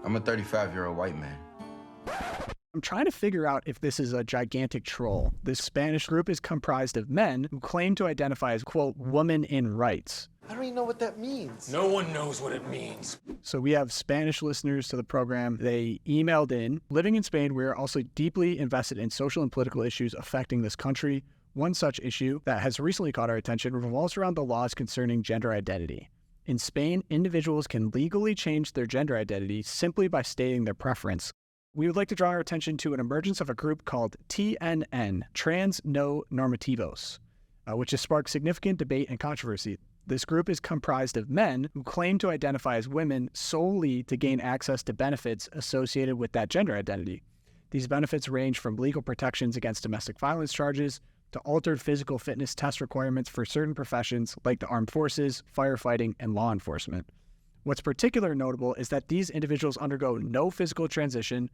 I'm a 35-year-old white man. I'm trying to figure out if this is a gigantic troll. This Spanish group is comprised of men who claim to identify as, quote, woman in rights. I don't even know what that means. No one knows what it means. So we have Spanish listeners to the program. They emailed in. Living in Spain, we are also deeply invested in social and political issues affecting this country. One such issue that has recently caught our attention revolves around the laws concerning gender identity. In Spain, individuals can legally change their gender identity simply by stating their preference. We would like to draw our attention to an emergence of a group called TNN, Trans No Normativos, which has sparked significant debate and controversy. This group is comprised of men who claim to identify as women solely to gain access to benefits associated with that gender identity. These benefits range from legal protections against domestic violence charges to altered physical fitness test requirements for certain professions like the armed forces, firefighting, and law enforcement. What's particularly notable is that these individuals undergo no physical transition,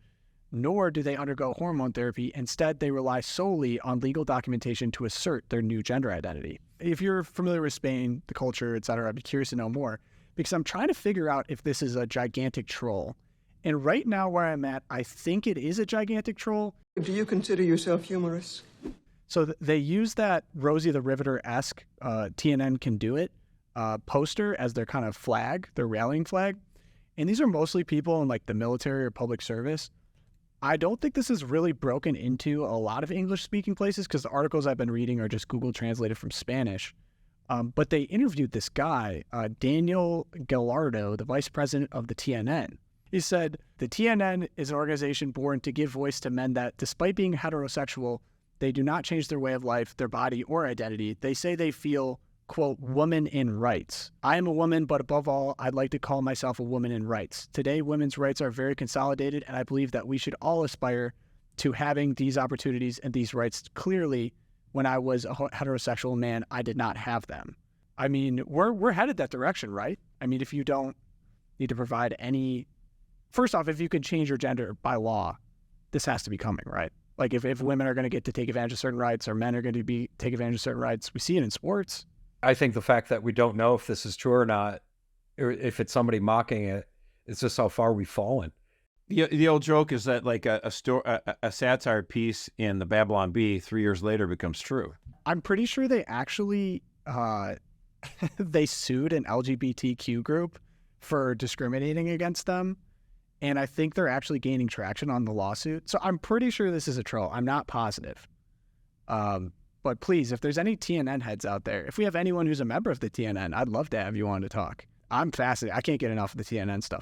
nor do they undergo hormone therapy. Instead, they rely solely on legal documentation to assert their new gender identity. If you're familiar with Spain, the culture, etc., I'd be curious to know more, because I'm trying to figure out if this is a gigantic troll. And right now where I'm at, I think it is a gigantic troll. Do you consider yourself humorous? So they use that Rosie the Riveter-esque TNN Can Do It poster as their kind of flag, their rallying flag. And these are mostly people in like the military or public service. I don't think this is really broken into a lot of English-speaking places because the articles I've been reading are just Google translated from Spanish. But they interviewed this guy, Daniel Gallardo, the vice president of the TNN. He said, the TNN is an organization born to give voice to men that, despite being heterosexual, they do not change their way of life, their body, or identity. They say they feel, quote, woman in rights. I am a woman, but above all, I'd like to call myself a woman in rights. Today, women's rights are very consolidated, and I believe that we should all aspire to having these opportunities and these rights. Clearly, when I was a heterosexual man, I did not have them. I mean, we're headed that direction, right? I mean, if you don't need to provide any... First off, if you could change your gender by law, this has to be coming, right? Like if women are going to get to take advantage of certain rights or men are going to take advantage of certain rights, we see it in sports. I think the fact that we don't know if this is true or not, or if it's somebody mocking it, it's just how far we've fallen. The old joke is that like a satire piece in the Babylon Bee 3 years later becomes true. I'm pretty sure they actually they sued an LGBTQ group for discriminating against them. And I think they're actually gaining traction on the lawsuit. So I'm pretty sure this is a troll. I'm not positive. But please, if there's any TNN heads out there, if we have anyone who's a member of the TNN, I'd love to have you on to talk. I'm fascinated. I can't get enough of the TNN stuff.